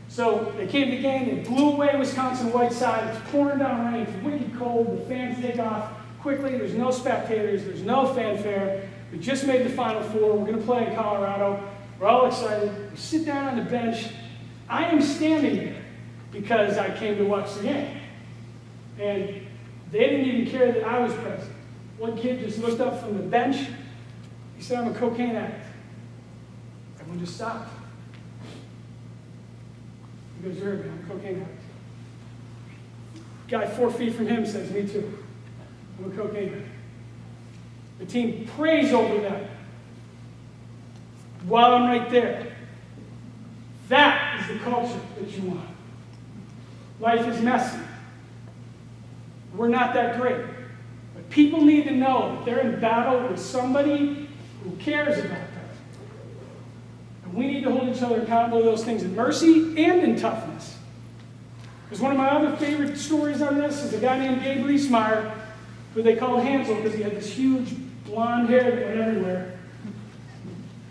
So they came to the game, they blew away Wisconsin Whiteside. It's pouring down rain, it's wicked cold, the fans take off quickly, there's no spectators, there's no fanfare. We just made the Final Four, we're going to play in Colorado. We're all excited. We sit down on the bench. I am standing there because I came to watch the game. And they didn't even care that I was present. One kid just looked up from the bench. He said, I'm a cocaine addict. Everyone just stopped. He goes, you're I'm a cocaine addict. Guy 4 feet from him says, me too. I'm a cocaine addict. The team prays over them while I'm right there. That is the culture that you want. Life is messy. We're not that great. But people need to know that they're in battle with somebody who cares about them. And we need to hold each other accountable to those things in mercy and in toughness. Because one of my other favorite stories on this is a guy named Gabe Leesmeyer, who they called Hansel because he had this huge blonde hair that went everywhere.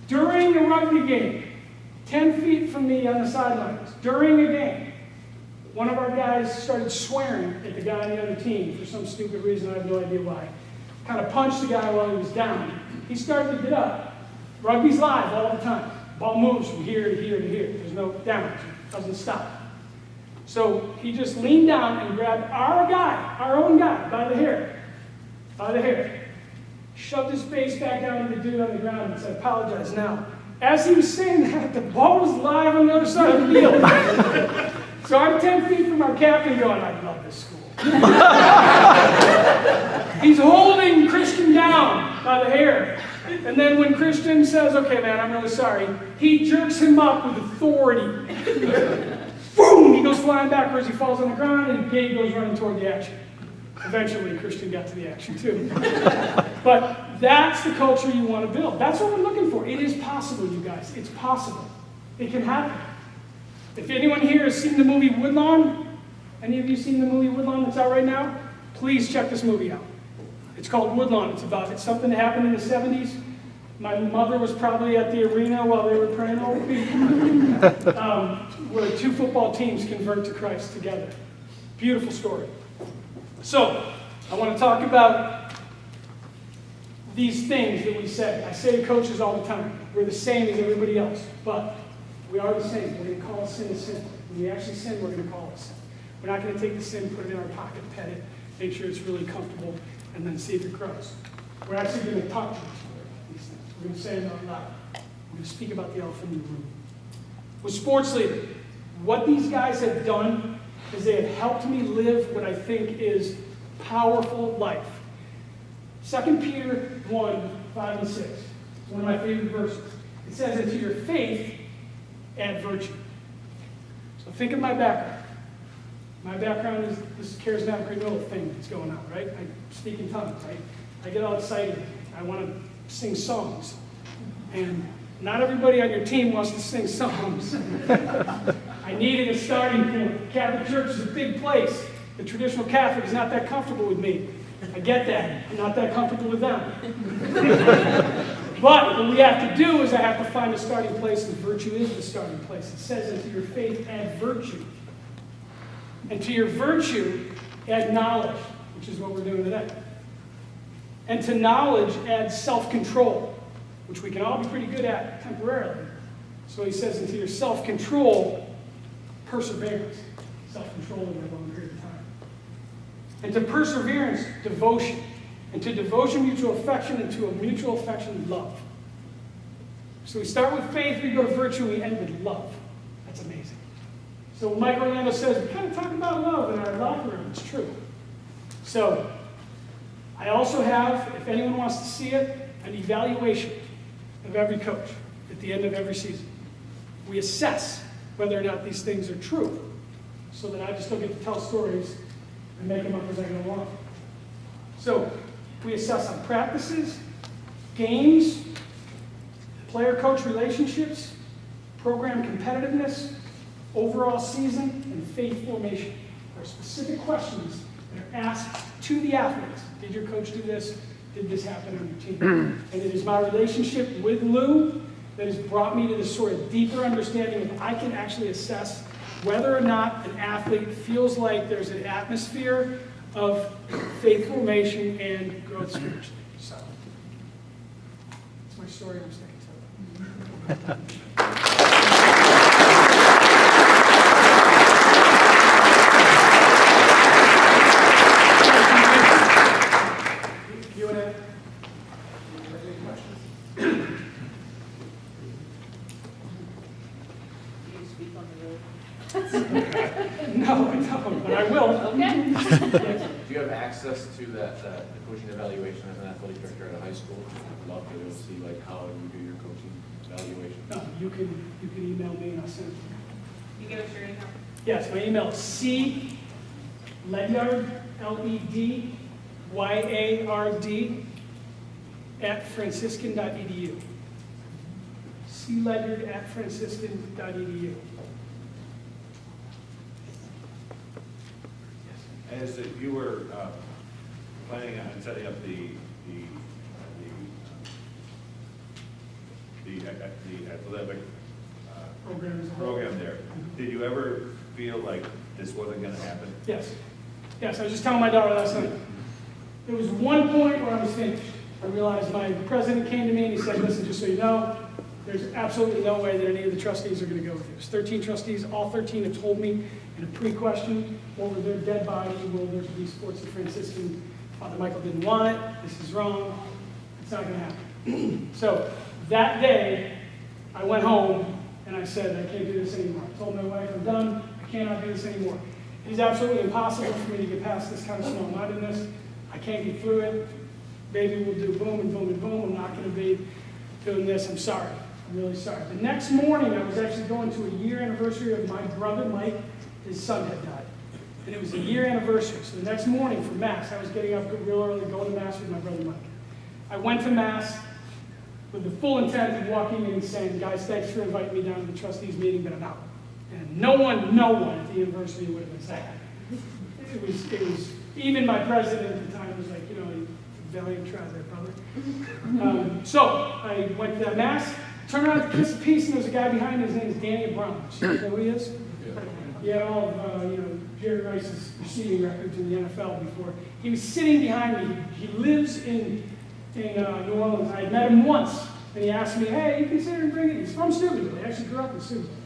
During a rugby game, 10 feet from me on the sidelines, during a game, one of our guys started swearing at the guy on the other team for some stupid reason, I have no idea why. Kind of punched the guy while he was down. He started to get up. Rugby's live all the time. Ball moves from here to here to here. There's no damage. It doesn't stop. So he just leaned down and grabbed our guy, our own guy, by the hair. Shoved his face back down to the dude on the ground and said, apologize now. As he was saying that, the ball was live on the other side of the field. So I'm 10 feet from our captain going, I love this school. He's holding Christian down by the hair. And then when Christian says, okay, man, I'm really sorry, he jerks him up with authority. Boom! He goes flying backwards, he falls on the ground, and Gabe goes running toward the action. Eventually, Christian got to the action, too. But that's the culture you want to build. That's what we're looking for. It is possible, you guys. It's possible. It can happen. If anyone here has seen the movie Woodlawn, any of you seen the movie Woodlawn that's out right now? Please check this movie out. It's called Woodlawn. It's something that happened in the 70s. My mother was probably at the arena while they were praying over me. Where 2 football teams convert to Christ together. Beautiful story. So, I want to talk about these things that we say. I say to coaches all the time, we're the same as everybody else, but we are the same. We're going to call sin a sin. When we actually sin, we're going to call it sin. We're not going to take the sin, put it in our pocket, pet it, make sure it's really comfortable, and then see if it grows. We're actually going to talk to each other about these things. We're going to say it out loud. We're going to speak about the elephant in the room. With sports leader, what these guys have done is they have helped me live what I think is powerful life. 2 Peter 1, 5 and 6. It's one of my favorite verses. It says, "And to your faith, add virtue." So think of my background. My background is this charismatic renewal thing that's going on, right? I speak in tongues, right? I get all excited. I want to sing songs. And not everybody on your team wants to sing songs. I needed a starting point. Catholic Church is a big place. The traditional Catholic is not that comfortable with me. I get that. I'm not that comfortable with them. But what we have to do is I have to find a starting place, and virtue is the starting place. It says, "And to your faith add virtue. And to your virtue add knowledge," which is what we're doing today. "And to knowledge add self-control," which we can all be pretty good at temporarily. So he says, "And to your self-control, perseverance." Self-control over a long period of time. "And to perseverance, devotion. And to devotion, mutual affection. And to a mutual affection, love." So we start with faith, we go to virtue, we end with love. That's amazing. So when Mike Orlando says, we kind of talk about love in our locker room, it's true. So I also have, if anyone wants to see it, an evaluation of every coach at the end of every season. We assess whether or not these things are true, so that I just don't get to tell stories and make them up as I go along. So we assess on practices, games, player-coach relationships, program competitiveness, overall season, and faith formation. There are specific questions that are asked to the athletes. Did your coach do this? Did this happen on your team? And it is my relationship with Lou that has brought me to this sort of deeper understanding of I can actually assess whether or not an athlete feels like there's an atmosphere of faith formation and growth spiritually. So, that's my story. I'm sticking to it. No, I don't, but I will. Okay. Yes. Do you have access to that the coaching evaluation as an athletic director at a high school? I'd love to be able to see like how you do your coaching evaluation. No, you can email me and I'll send it to you. You give us your email. Yes, my email is Ledyard, Ledyard, @franciscan.edu. Ledyard@franciscan.edu. As you were planning on setting up the athletic program there, did you ever feel like this wasn't going to happen? Yes. Yes, I was just telling my daughter last night. There was one point where I was finished. I realized my president came to me and he said, listen, just so you know, there's absolutely no way that any of the trustees are going to go with you. There's 13 trustees. All 13 have told me in a pre-question over their dead body, will there be sports at Franciscan? Father Michael didn't want it. This is wrong. It's not going to happen. So that day, I went home and I said, I can't do this anymore. I told my wife, I'm done. I cannot do this anymore. It is absolutely impossible for me to get past this kind of small-mindedness. I can't get through it. Maybe we'll do boom and boom and boom. I'm not going to be doing this. I'm sorry. I'm really sorry. The next morning, I was actually going to a year anniversary of my brother, Mike. His son had died. And it was a year anniversary. So the next morning for Mass, I was getting up real early, going to Mass with my brother, Mike. I went to Mass with the full intent of walking in and saying, guys, thanks for inviting me down to the trustees meeting, but I'm out. And no one at the university would have been sad. It was, even my president at the time was like, you know, valiant try there, brother. So I went to that mass, turned around to kiss a piece, and there was a guy behind me. His name is Danny Brown. You know who he is? He had all of Jerry Rice's receiving records in the NFL before. He was sitting behind me. He lives in New Orleans. I had met him once, and he asked me, "Hey, you consider bringing?" He's from Steubenville. He actually grew up in Steubenville.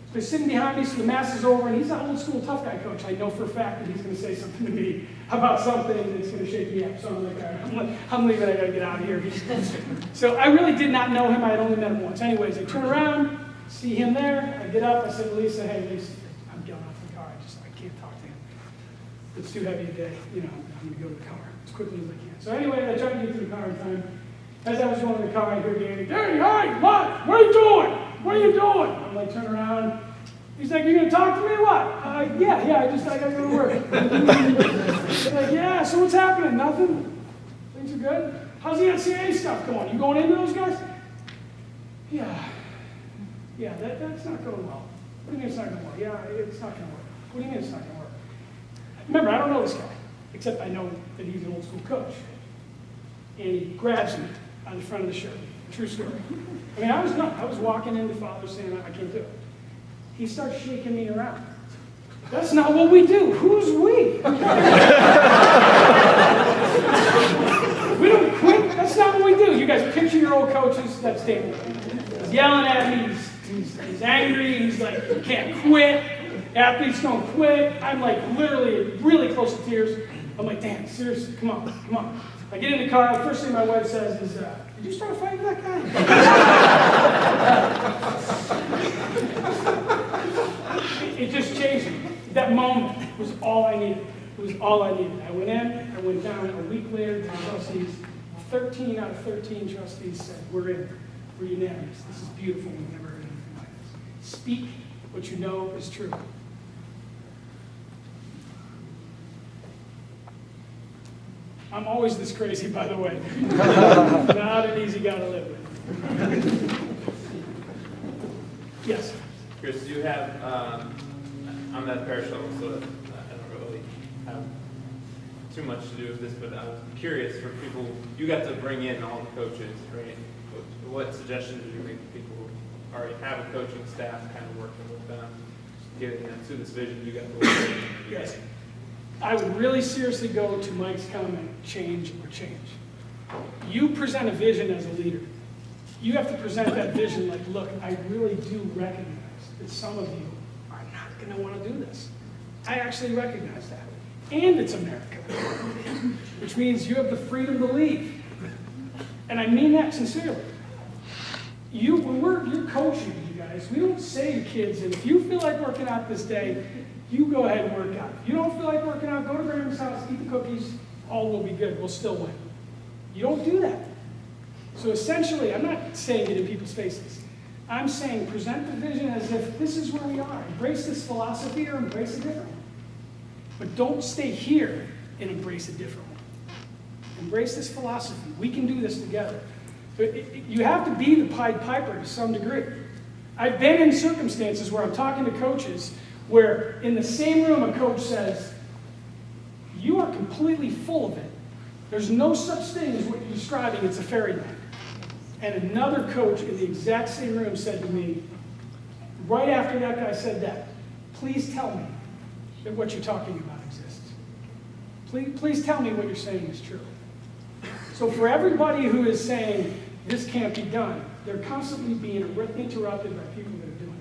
So he's sitting behind me, so the mass is over, and he's an old school tough guy coach. I know for a fact that he's going to say something to me about something that's going to shake me up. So I'm like, all right, I'm leaving. I got to get out of here. So I really did not know him. I had only met him once. Anyways, I turn around, see him there. I get up. I said to Lisa, "Hey, Lisa, I'm getting off the car. I can't talk to him. It's too heavy a day. I'm going to go to the car as quickly as I can." So anyway, I tried to get to the car in time. As I was going to the car, I hear Danny, "Danny, hi, what? What are you doing? What are you doing?" I'm like, turn around. He's like, "You gonna talk to me or what?" Yeah, I gotta go to work. He's like, "Yeah, so what's happening? Nothing? Things are good? How's the NCAA stuff going? You going into those guys?" Yeah, that's not going well. What do you mean it's not going well? Yeah, it's not gonna work. What do you mean it's not gonna work? Remember, I don't know this guy, except I know that he's an old school coach. And he grabs me on the front of the shirt. True story. I mean, I was nuts. I was walking into Father saying, "I can't do it." He starts shaking me around. That's not what we do. Who's we? We don't quit. That's not what we do. You guys picture your old coaches. That's David. He's yelling at me. He's angry. He's like, "You can't quit. Athletes don't quit." I'm like literally really close to tears. I'm like, "Dan, seriously, come on. I get in the car. The first thing my wife says is, "Did you start a fight with that guy?" It just changed me. That moment was all I needed. It was all I needed. I went in, I went down. A week later, the trustees, 13 out of 13 trustees said, "We're in. We're unanimous. This is beautiful. We've never heard anything like this. Speak what you know is true." I'm always this crazy, by the way. Not an easy guy to live with. Yes? Chris, do you have, I'm not parish level, so I don't really have too much to do with this, but I'm curious for people, you got to bring in all the coaches, right? What suggestions did you make to people who already have a coaching staff, kind of working with them, getting them to this vision you got to work with? Yes. I would really seriously go to Mike's comment, change or change. You present a vision as a leader. You have to present that vision like, "Look, I really do recognize that some of you are not going to want to do this. I actually recognize that. And it's America, which means you have the freedom to leave." And I mean that sincerely. When you're coaching, you guys, we don't say to kids, "And if you feel like working out this day, you go ahead and work out. If you don't feel like working out, go to Graham's house, eat the cookies, all will be good. We'll still win." You don't do that. So essentially, I'm not saying it in people's faces. I'm saying present the vision as if this is where we are. Embrace this philosophy or embrace a different one. But don't stay here and embrace a different one. Embrace this philosophy. We can do this together. But you have to be the Pied Piper to some degree. I've been in circumstances where I'm talking to coaches where in the same room a coach says, "You are completely full of it. There's no such thing as what you're describing. It's a fairyland." And another coach in the exact same room said to me, right after that guy said that, "Please tell me that what you're talking about exists. Please tell me what you're saying is true." So for everybody who is saying this can't be done, they're constantly being interrupted by people that are doing it.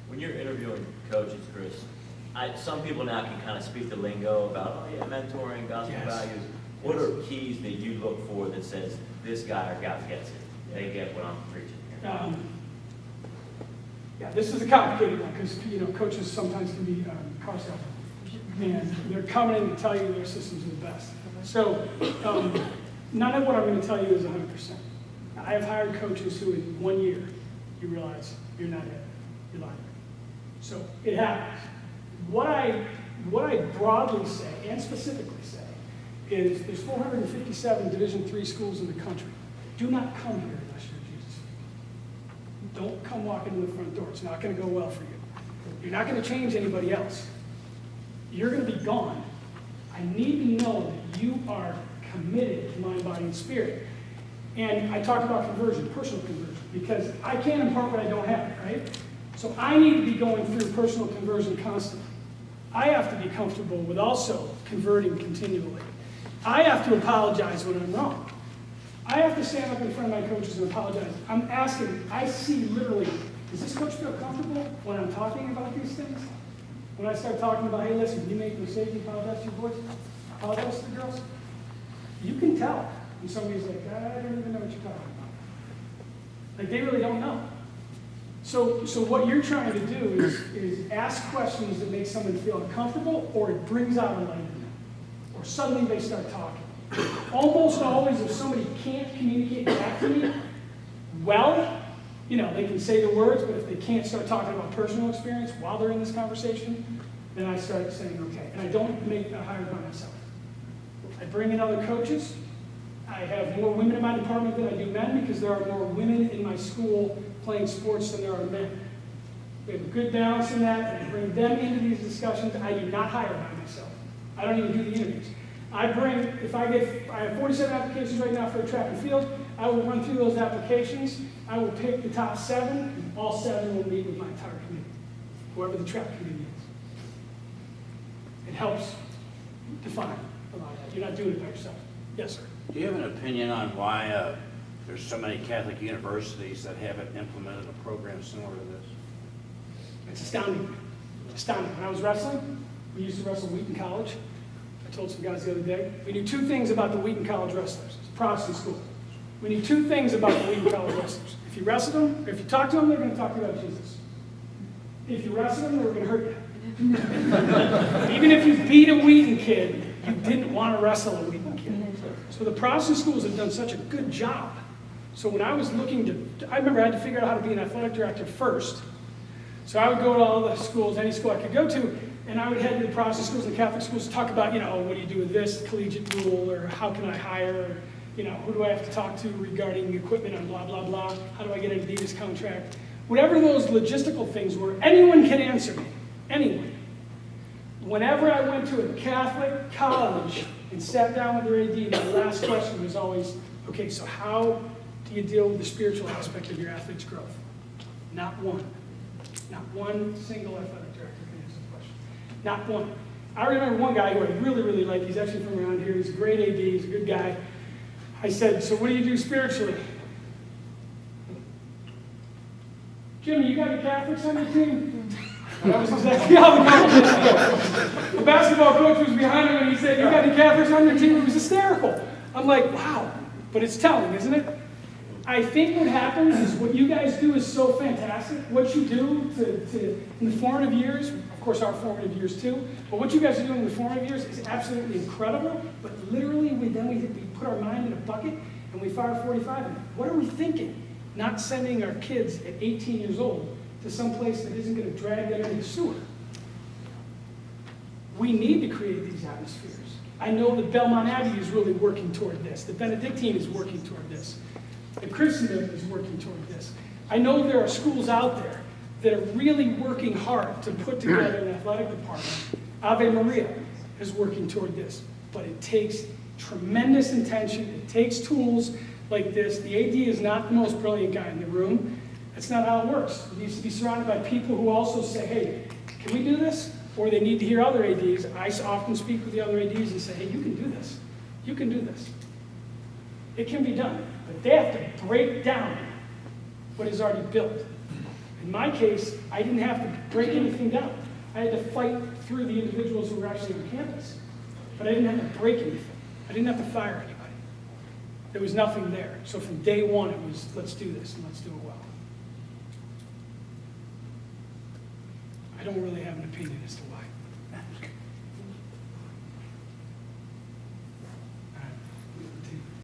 When you're interviewing coaches, Chris, some people now can kind of speak the lingo about, mentoring, gospel values. What are keys that you look for that says this guy or gal gets it? They get what I'm preaching here. This is a complicated one because coaches sometimes can be car salesmen, and they're coming in to tell you their systems are the best. So none of what I'm going to tell you is 100%. I have hired coaches who in 1 year you realize you're not it, you're lying. So it happens. What I broadly say and specifically say is there's 457 Division III schools in the country. Do not come here unless you're Jesus. Don't come walking in the front door. It's not going to go well for you. You're not going to change anybody else. You're going to be gone. I I need to know that you are committed to mind, body, and spirit. And I talked about conversion, personal conversion, because I can't impart what I don't have, right? So I need to be going through personal conversion constantly. I have to be comfortable with also converting continually. I have to apologize when I'm wrong. I have to stand up in front of my coaches and apologize. I'm asking, I see literally, does this coach feel comfortable when I'm talking about these things? When I start talking about, hey, listen, you make a mistake, you apologize to your boys, apologize to the girls. You can tell when somebody's like, I don't even know what you're talking about. Like, they really don't know. So what you're trying to do is ask questions that make someone feel uncomfortable, or it brings out a light in them. Or suddenly they start talking. Almost always, if somebody can't communicate back to me well, they can say the words, but if they can't start talking about personal experience while they're in this conversation, then I start saying, okay. And I don't make that hire by myself. I bring in other coaches. I have more women in my department than I do men, because there are more women in my school playing sports than there are men. We have a good balance in that, and I bring them into these discussions. I do not hire by myself. I don't even do the interviews. I have 47 applications right now for a track and field. I will run through those applications. I will pick the top 7, and all 7 will meet with my entire committee, whoever the track committee is. It helps define a lot of that. You're not doing it by yourself. Yes, sir. Do you have an opinion on why there's so many Catholic universities that haven't implemented a program similar to this? It's astounding. Astounding. When I was wrestling, we used to wrestle Wheaton College. I told some guys the other day, we knew 2 things about the Wheaton College wrestlers. It's a Protestant school. We knew 2 things about the Wheaton College wrestlers. If you wrestled them, or if you talked to them, they're going to talk to you about Jesus. If you wrestled them, they were going to hurt you. Even if you beat a Wheaton kid, you didn't want to wrestle a Wheaton kid. So the Protestant schools have done such a good job. So when I was I remember I had to figure out how to be an athletic director first. So I would go to all the schools, any school I could go to, and I would head to the Protestant schools and Catholic schools to talk about, what do you do with this collegiate rule, or how can I hire, or, who do I have to talk to regarding equipment and blah, blah, blah. How do I get an Adidas contract? Whatever those logistical things were, anyone can answer me. Anyone. Whenever I went to a Catholic college and sat down with their AD, my last question was always, okay, so how do you deal with the spiritual aspect of your athlete's growth? Not one. Not one single athletic director can answer the question. Not one. I remember one guy who I really, really like. He's actually from around here. He's a great AD. He's a good guy. I said, so what do you do spiritually? Jimmy, you got any Catholics on your team? That was exactly how the conversation goes. The basketball coach was behind him and he said, you got any Catholics on your team? It was hysterical. I'm like, wow. But it's telling, isn't it? I think what happens is what you guys do is so fantastic. What you do in the formative years, of course our formative years too, but what you guys are doing in the formative years is absolutely incredible. But literally, we put our mind in a bucket and we fire 45 in it. What are we thinking? Not sending our kids at 18 years old to some place that isn't going to drag them into the sewer. We need to create these atmospheres. I know that Belmont Abbey is really working toward this. The Benedictine is working toward this. The Christendom is working toward this. I know there are schools out there that are really working hard to put together an athletic department. Ave Maria is working toward this. But it takes tremendous intention. It takes tools like this. The AD is not the most brilliant guy in the room. That's not how it works. It needs to be surrounded by people who also say, hey, can we do this? Or they need to hear other ADs. I often speak with the other ADs and say, hey, you can do this. You can do this. It can be done. But they have to break down what is already built. In my case, I didn't have to break anything down. I had to fight through the individuals who were actually on campus. But I didn't have to break anything. I didn't have to fire anybody. There was nothing there. So from day one, it was, let's do this and let's do it well. I don't really have an opinion as to why.